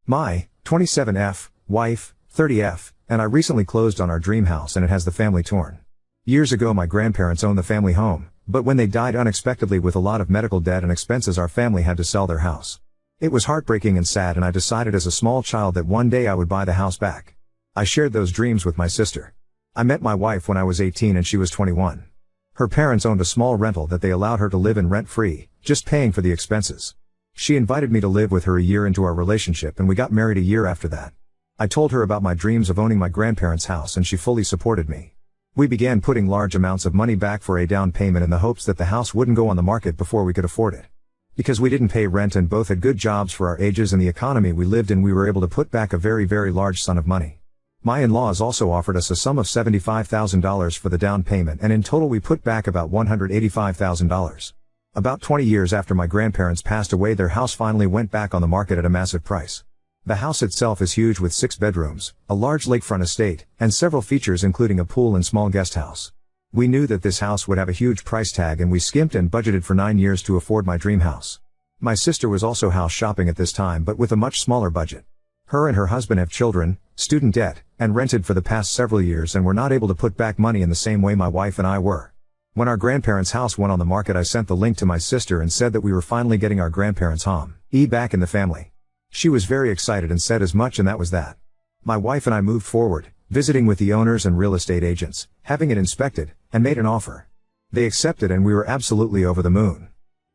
My 27F, wife, 30F, and I recently closed on our dream house and it has the family torn. Years ago my grandparents owned the family home, but when they died unexpectedly with a lot of medical debt and expenses our family had to sell their house. It was heartbreaking and sad and I decided as a small child that one day I would buy the house back. I shared those dreams with my sister. I met my wife when I was 18 and she was 21. Her parents owned a small rental that they allowed her to live in rent-free, just paying for the expenses. She invited me to live with her a year into our relationship and we got married a year after that. I told her about my dreams of owning my grandparents' house and she fully supported me. We began putting large amounts of money back for a down payment in the hopes that the house wouldn't go on the market before we could afford it. Because we didn't pay rent and both had good jobs for our ages and the economy we lived in, we were able to put back a very large sum of money. My in-laws also offered us a sum of $75,000 for the down payment and in total we put back about $185,000. About 20 years after my grandparents passed away their house finally went back on the market at a massive price. The house itself is huge with 6 bedrooms, a large lakefront estate, and several features including a pool and small guest house. We knew that this house would have a huge price tag and we skimped and budgeted for 9 years to afford my dream house. My sister was also house shopping at this time but with a much smaller budget. Her and her husband have children, student debt, and rented for the past several years and were not able to put back money in the same way my wife and I were. When our grandparents' house went on the market I sent the link to my sister and said that we were finally getting our grandparents' home back in the family. She was very excited and said as much and that was that. My wife and I moved forward, visiting with the owners and real estate agents, having it inspected, and made an offer. They accepted and we were absolutely over the moon.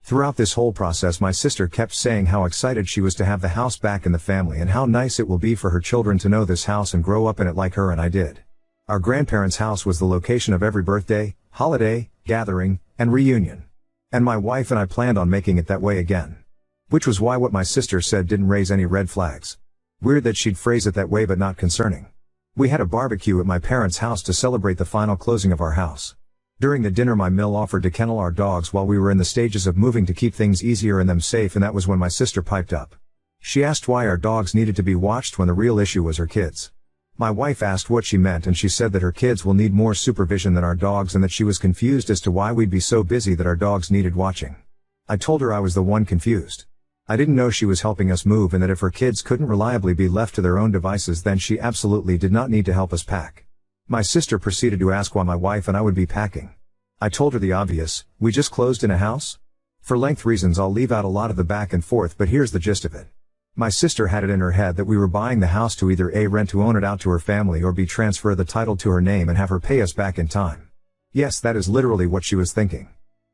Throughout this whole process my sister kept saying how excited she was to have the house back in the family and how nice it will be for her children to know this house and grow up in it like her and I did. Our grandparents' house was the location of every birthday, holiday, gathering, and reunion. And my wife and I planned on making it that way again. Which was why what my sister said didn't raise any red flags. Weird that she'd phrase it that way but not concerning. We had a barbecue at my parents' house to celebrate the final closing of our house. During the dinner my mill offered to kennel our dogs while we were in the stages of moving to keep things easier and them safe and that was when my sister piped up. She asked why our dogs needed to be watched when the real issue was her kids. My wife asked what she meant and she said that her kids will need more supervision than our dogs and that she was confused as to why we'd be so busy that our dogs needed watching. I told her I was the one confused. I didn't know she was helping us move and that if her kids couldn't reliably be left to their own devices then she absolutely did not need to help us pack. My sister proceeded to ask why my wife and I would be packing. I told her the obvious, we just closed in a house? For length reasons I'll leave out a lot of the back and forth but here's the gist of it. My sister had it in her head that we were buying the house to either A, rent to own it out to her family or B, transfer the title to her name and have her pay us back in time. Yes, that is literally what she was thinking.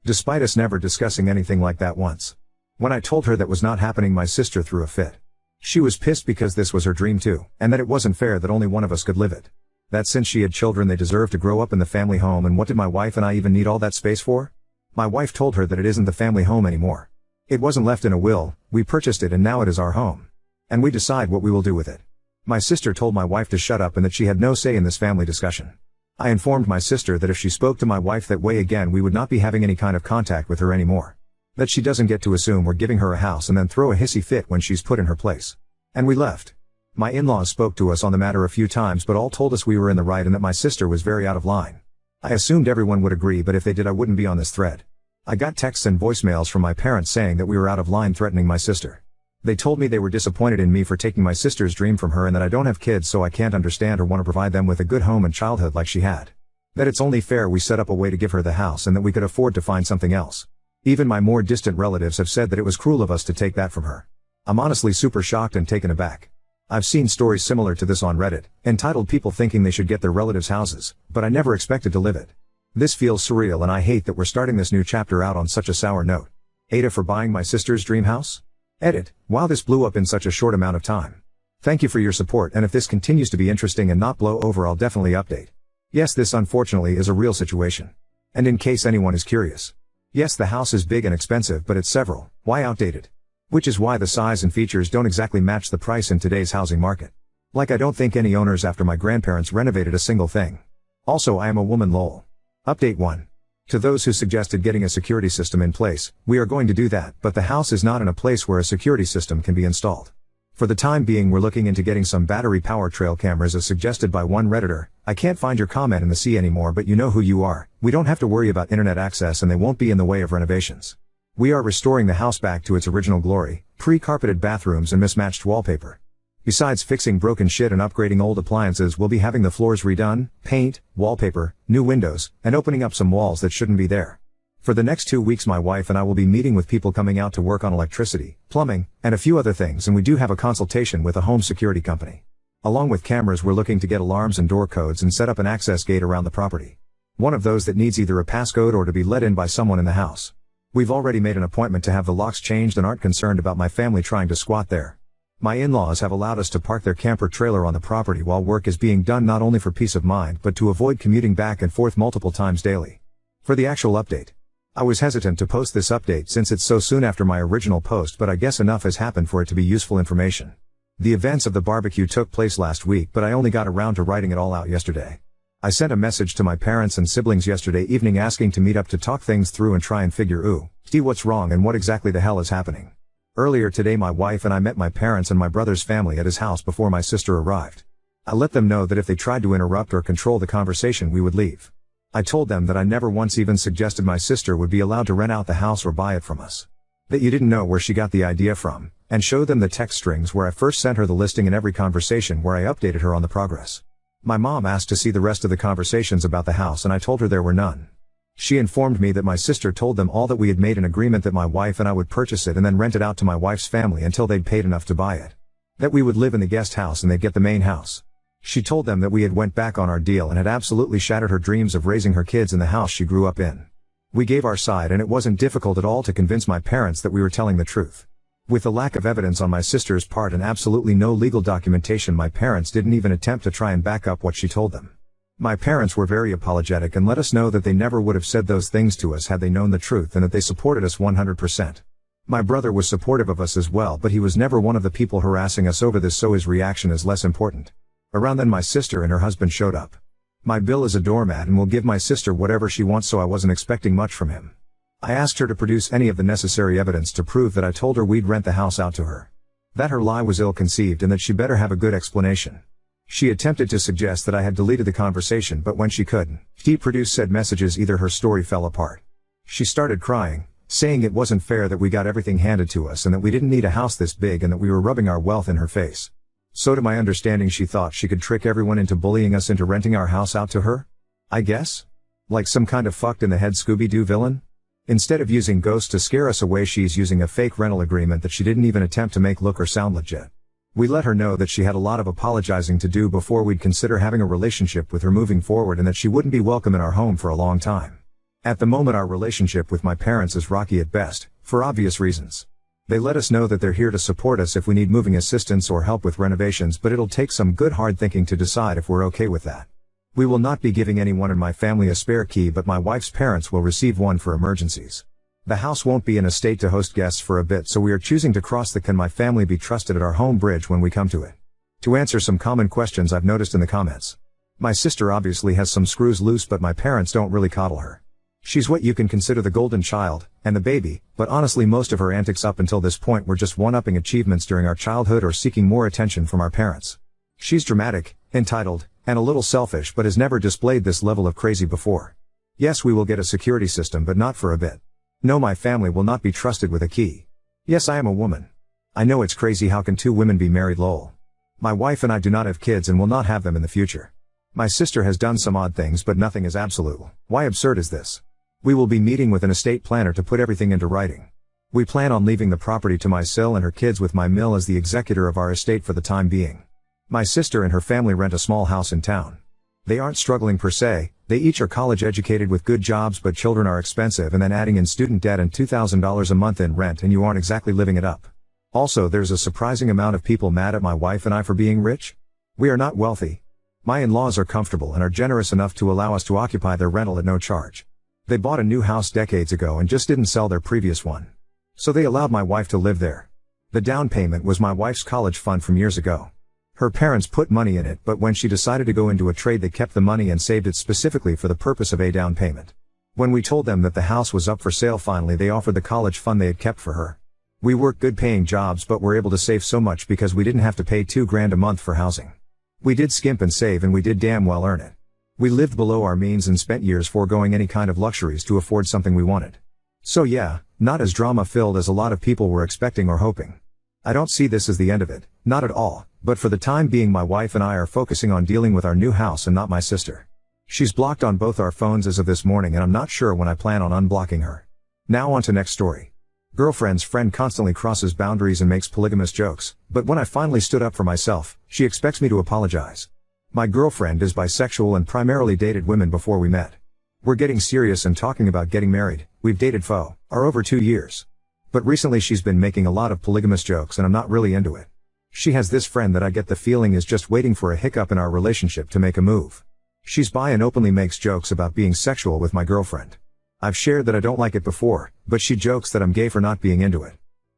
Despite us never discussing anything like that once. When I told her that was not happening my sister threw a fit. She was pissed because this was her dream too, and that it wasn't fair that only one of us could live it. That since she had children they deserved to grow up in the family home and what did my wife and I even need all that space for? My wife told her that it isn't the family home anymore. It wasn't left in a will, we purchased it and now it is our home. And we decide what we will do with it. My sister told my wife to shut up and that she had no say in this family discussion. I informed my sister that if she spoke to my wife that way again we would not be having any kind of contact with her anymore. That she doesn't get to assume we're giving her a house and then throw a hissy fit when she's put in her place. And we left. My in-laws spoke to us on the matter a few times but all told us we were in the right and that my sister was very out of line. I assumed everyone would agree but if they did I wouldn't be on this thread. I got texts and voicemails from my parents saying that we were out of line threatening my sister. They told me they were disappointed in me for taking my sister's dream from her and that I don't have kids so I can't understand or want to provide them with a good home and childhood like she had. That it's only fair we set up a way to give her the house and that we could afford to find something else. Even my more distant relatives have said that it was cruel of us to take that from her. I'm honestly super shocked and taken aback. I've seen stories similar to this on Reddit, entitled people thinking they should get their relatives' houses, but I never expected to live it. This feels surreal and I hate that we're starting this new chapter out on such a sour note. Ada for buying my sister's dream house? Edit. Wow, this blew up in such a short amount of time. Thank you for your support and if this continues to be interesting and not blow over I'll definitely update. Yes, this unfortunately is a real situation. And in case anyone is curious. Yes, the house is big and expensive but it's several, why outdated? Which is why the size and features don't exactly match the price in today's housing market. Like I don't think any owners after my grandparents renovated a single thing. Also I am a woman lol. Update 1. To those who suggested getting a security system in place, we are going to do that, but the house is not in a place where a security system can be installed. For the time being we're looking into getting some battery power trail cameras as suggested by one Redditor. I can't find your comment in the sea anymore but you know who you are. We don't have to worry about internet access and they won't be in the way of renovations. We are restoring the house back to its original glory, pre-carpeted bathrooms and mismatched wallpaper. Besides fixing broken shit and upgrading old appliances, we'll be having the floors redone, paint, wallpaper, new windows, and opening up some walls that shouldn't be there. For the next 2 weeks my wife and I will be meeting with people coming out to work on electricity, plumbing, and a few other things, and we do have a consultation with a home security company. Along with cameras, we're looking to get alarms and door codes and set up an access gate around the property. One of those that needs either a passcode or to be let in by someone in the house. We've already made an appointment to have the locks changed and aren't concerned about my family trying to squat there. My in-laws have allowed us to park their camper trailer on the property while work is being done, not only for peace of mind but to avoid commuting back and forth multiple times daily. For the actual update. I was hesitant to post this update since it's so soon after my original post, but I guess enough has happened for it to be useful information. The events of the barbecue took place last week, but I only got around to writing it all out yesterday. I sent a message to my parents and siblings yesterday evening asking to meet up to talk things through and try and figure see what's wrong and what exactly the hell is happening. Earlier today my wife and I met my parents and my brother's family at his house before my sister arrived. I let them know that if they tried to interrupt or control the conversation we would leave. I told them that I never once even suggested my sister would be allowed to rent out the house or buy it from us. That you didn't know where she got the idea from, and showed them the text strings where I first sent her the listing and every conversation where I updated her on the progress. My mom asked to see the rest of the conversations about the house and I told her there were none. She informed me that my sister told them all that we had made an agreement that my wife and I would purchase it and then rent it out to my wife's family until they'd paid enough to buy it. That we would live in the guest house and they'd get the main house. She told them that we had went back on our deal and had absolutely shattered her dreams of raising her kids in the house she grew up in. We gave our side and it wasn't difficult at all to convince my parents that we were telling the truth. With the lack of evidence on my sister's part and absolutely no legal documentation, my parents didn't even attempt to try and back up what she told them. My parents were very apologetic and let us know that they never would have said those things to us had they known the truth and that they supported us 100%. My brother was supportive of us as well, but he was never one of the people harassing us over this, so his reaction is less important. Around then my sister and her husband showed up. My Bill is a doormat and will give my sister whatever she wants, so I wasn't expecting much from him. I asked her to produce any of the necessary evidence to prove that I told her we'd rent the house out to her. That her lie was ill-conceived and that she better have a good explanation. She attempted to suggest that I had deleted the conversation, but when she couldn't produce said messages, either her story fell apart. She started crying, saying it wasn't fair that we got everything handed to us and that we didn't need a house this big and that we were rubbing our wealth in her face. So to my understanding she thought she could trick everyone into bullying us into renting our house out to her? I guess? Like some kind of fucked in the head Scooby-Doo villain? Instead of using ghosts to scare us away, she's using a fake rental agreement that she didn't even attempt to make look or sound legit. We let her know that she had a lot of apologizing to do before we'd consider having a relationship with her moving forward and that she wouldn't be welcome in our home for a long time. At the moment our relationship with my parents is rocky at best, for obvious reasons. They let us know that they're here to support us if we need moving assistance or help with renovations, but it'll take some good hard thinking to decide if we're okay with that. We will not be giving anyone in my family a spare key, but my wife's parents will receive one for emergencies. The house won't be in a state to host guests for a bit, so we are choosing to cross the "can my family be trusted" at our home bridge when we come to it. To answer some common questions I've noticed in the comments. My sister obviously has some screws loose, but my parents don't really coddle her. She's what you can consider the golden child, and the baby, but honestly most of her antics up until this point were just one-upping achievements during our childhood or seeking more attention from our parents. She's dramatic, entitled, and a little selfish, but has never displayed this level of crazy before. Yes, we will get a security system, but not for a bit. No, my family will not be trusted with a key. Yes, I am a woman. I know it's crazy, how can two women be married lol. My wife and I do not have kids and will not have them in the future. My sister has done some odd things, but nothing is absolute. Why absurd is this? We will be meeting with an estate planner to put everything into writing. We plan on leaving the property to my sil and her kids, with my mill as the executor of our estate for the time being. My sister and her family rent a small house in town. They aren't struggling per se, they each are college educated with good jobs, but children are expensive, and then adding in student debt and $2,000 a month in rent and you aren't exactly living it up. Also, there's a surprising amount of people mad at my wife and I for being rich. We are not wealthy. My in-laws are comfortable and are generous enough to allow us to occupy their rental at no charge. They bought a new house decades ago and just didn't sell their previous one. So they allowed my wife to live there. The down payment was my wife's college fund from years ago. Her parents put money in it, but when she decided to go into a trade they kept the money and saved it specifically for the purpose of a down payment. When we told them that the house was up for sale, finally they offered the college fund they had kept for her. We worked good paying jobs but were able to save so much because we didn't have to pay $2,000 a month for housing. We did skimp and save, and we did damn well earn it. We lived below our means and spent years foregoing any kind of luxuries to afford something we wanted. So yeah, not as drama filled as a lot of people were expecting or hoping. I don't see this as the end of it, not at all, But for the time being my wife and I are focusing on dealing with our new house and not my sister. She's blocked on both our phones as of this morning and I'm not sure when I plan on unblocking her. Now on to next story. Girlfriend's friend constantly crosses boundaries and makes polygamous jokes, but when I finally stood up for myself, she expects me to apologize. My girlfriend is bisexual and primarily dated women before we met. We're getting serious and talking about getting married. We've dated for over 2 years. But recently she's been making a lot of polygamous jokes and I'm not really into it. She has this friend that I get the feeling is just waiting for a hiccup in our relationship to make a move. She's bi and openly makes jokes about being sexual with my girlfriend. I've shared that I don't like it before, but she jokes that I'm gay for not being into it.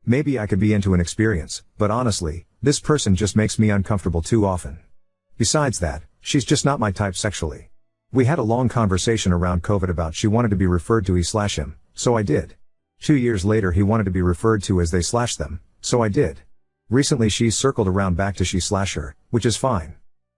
Maybe I could be into an experience, but honestly, this person just makes me uncomfortable too often. Besides that, she's just not my type sexually. We had a long conversation around COVID about she wanted to be referred to he/him, so I did. 2 years later he wanted to be referred to as they/them, so I did. Recently she's circled around back to she/her, which is fine.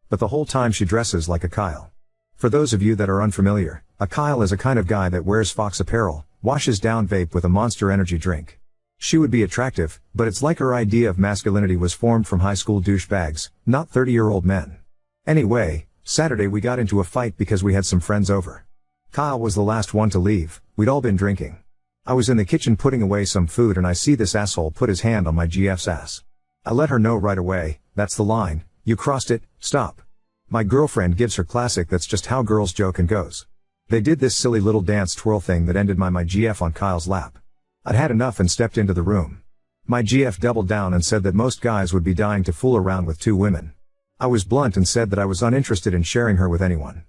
But the whole time she dresses like a Kyle. For those of you that are unfamiliar, a Kyle is a kind of guy that wears Fox apparel, washes down vape with a Monster Energy drink. She would be attractive, but it's like her idea of masculinity was formed from high school douchebags, not 30-year-old men. Anyway, Saturday we got into a fight because we had some friends over. Kyle was the last one to leave, we'd all been drinking. I was in the kitchen putting away some food and I see this asshole put his hand on my GF's ass. I let her know right away, that's the line, you crossed it, stop. My girlfriend gives her classic that's just how girls joke and goes. They did this silly little dance twirl thing that ended my GF on Kyle's lap. I'd had enough and stepped into the room. My GF doubled down and said that most guys would be dying to fool around with 2 women. I was blunt and said that I was uninterested in sharing her with anyone.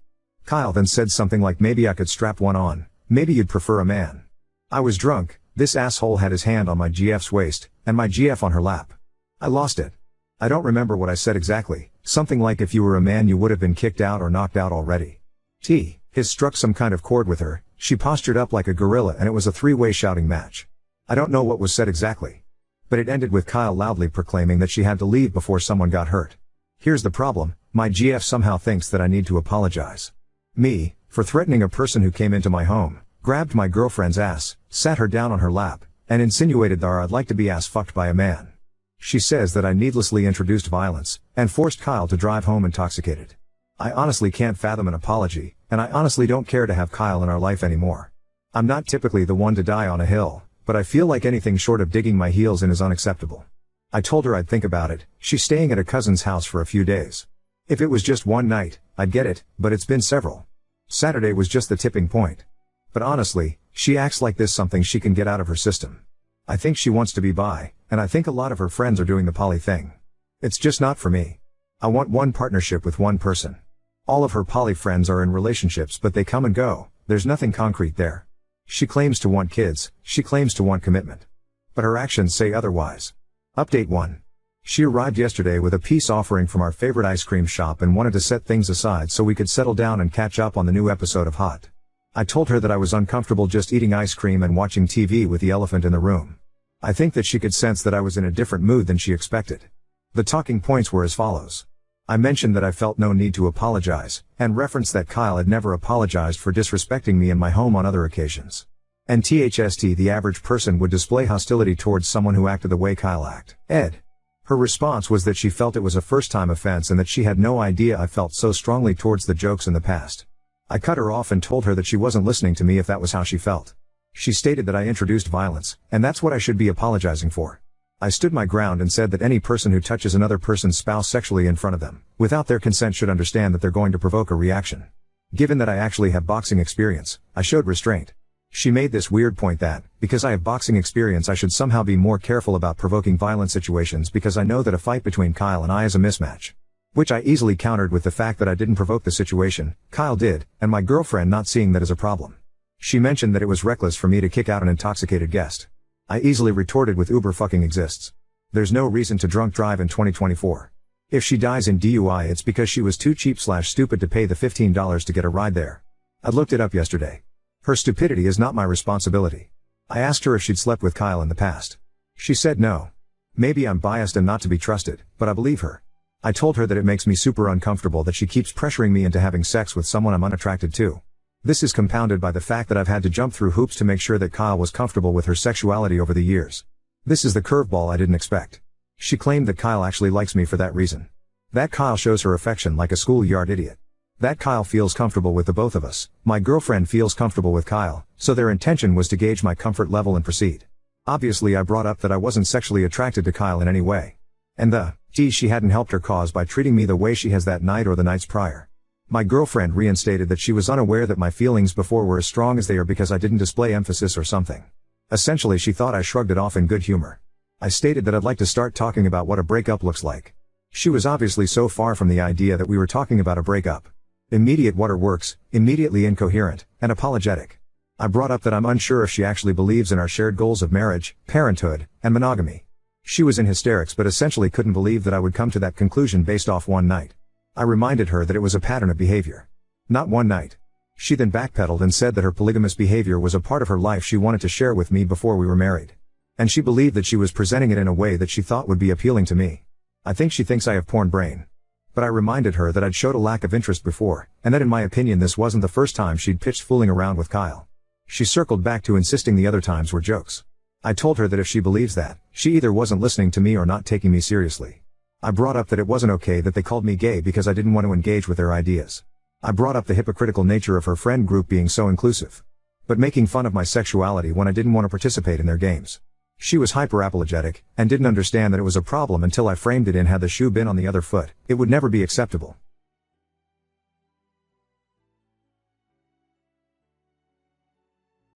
Kyle then said something like maybe I could strap one on, maybe you'd prefer a man. I was drunk, this asshole had his hand on my GF's waist, and my GF on her lap. I lost it. I don't remember what I said exactly, something like if you were a man you would have been kicked out or knocked out already. His struck some kind of chord with her, she postured up like a gorilla and it was a 3-way shouting match. I don't know what was said exactly. But it ended with Kyle loudly proclaiming that she had to leave before someone got hurt. Here's the problem, my GF somehow thinks that I need to apologize. Me, for threatening a person who came into my home, grabbed my girlfriend's ass, sat her down on her lap, and insinuated that I'd like to be ass fucked by a man. She says that I needlessly introduced violence, and forced Kyle to drive home intoxicated. I honestly can't fathom an apology, and I honestly don't care to have Kyle in our life anymore. I'm not typically the one to die on a hill, but I feel like anything short of digging my heels in is unacceptable. I told her I'd think about it, she's staying at a cousin's house for a few days. If it was just one night, I'd get it, but it's been several. Saturday was just the tipping point. But honestly, she acts like this something she can get out of her system. I think she wants to be bi, and I think a lot of her friends are doing the poly thing. It's just not for me. I want one partnership with one person. All of her poly friends are in relationships but they come and go, there's nothing concrete there. She claims to want kids, she claims to want commitment. But her actions say otherwise. Update 1. She arrived yesterday with a peace offering from our favorite ice cream shop and wanted to set things aside so we could settle down and catch up on the new episode of Hot. I told her that I was uncomfortable just eating ice cream and watching TV with the elephant in the room. I think that she could sense that I was in a different mood than she expected. The talking points were as follows. I mentioned that I felt no need to apologize, and referenced that Kyle had never apologized for disrespecting me in my home on other occasions. And THST the average person would display hostility towards someone who acted the way Kyle acted. Her response was that she felt it was a first-time offense and that she had no idea I felt so strongly towards the jokes in the past. I cut her off and told her that she wasn't listening to me if that was how she felt. She stated that I introduced violence, and that's what I should be apologizing for. I stood my ground and said that any person who touches another person's spouse sexually in front of them, without their consent should understand that they're going to provoke a reaction. Given that I actually have boxing experience, I showed restraint. She made this weird point that, because I have boxing experience I should somehow be more careful about provoking violent situations because I know that a fight between Kyle and I is a mismatch. Which I easily countered with the fact that I didn't provoke the situation, Kyle did, and my girlfriend not seeing that as a problem. She mentioned that it was reckless for me to kick out an intoxicated guest. I easily retorted with Uber fucking exists. There's no reason to drunk drive in 2024. If she dies in DUI it's because she was too cheap/stupid to pay the $15 to get a ride there. I looked it up yesterday. Her stupidity is not my responsibility. I asked her if she'd slept with Kyle in the past. She said no. Maybe I'm biased and not to be trusted, but I believe her. I told her that it makes me super uncomfortable that she keeps pressuring me into having sex with someone I'm unattracted to. This is compounded by the fact that I've had to jump through hoops to make sure that Kyle was comfortable with her sexuality over the years. This is the curveball I didn't expect. She claimed that Kyle actually likes me for that reason. That Kyle shows her affection like a schoolyard idiot. That Kyle feels comfortable with the both of us, my girlfriend feels comfortable with Kyle, so their intention was to gauge my comfort level and proceed. Obviously I brought up that I wasn't sexually attracted to Kyle in any way. And she hadn't helped her cause by treating me the way she has that night or the nights prior. My girlfriend reinstated that she was unaware that my feelings before were as strong as they are because I didn't display emphasis or something. Essentially she thought I shrugged it off in good humor. I stated that I'd like to start talking about what a breakup looks like. She was obviously so far from the idea that we were talking about a breakup. Immediate waterworks, immediately incoherent, and apologetic. I brought up that I'm unsure if she actually believes in our shared goals of marriage, parenthood, and monogamy. She was in hysterics but essentially couldn't believe that I would come to that conclusion based off one night. I reminded her that it was a pattern of behavior. Not one night. She then backpedaled and said that her polygamous behavior was a part of her life she wanted to share with me before we were married. And she believed that she was presenting it in a way that she thought would be appealing to me. I think she thinks I have porn brain. But I reminded her that I'd showed a lack of interest before, and that in my opinion this wasn't the first time she'd pitched fooling around with Kyle. She circled back to insisting the other times were jokes. I told her that if she believes that, she either wasn't listening to me or not taking me seriously. I brought up that it wasn't okay that they called me gay because I didn't want to engage with their ideas. I brought up the hypocritical nature of her friend group being so inclusive. But making fun of my sexuality when I didn't want to participate in their games. She was hyper-apologetic, and didn't understand that it was a problem until I framed it in had the shoe been on the other foot, it would never be acceptable.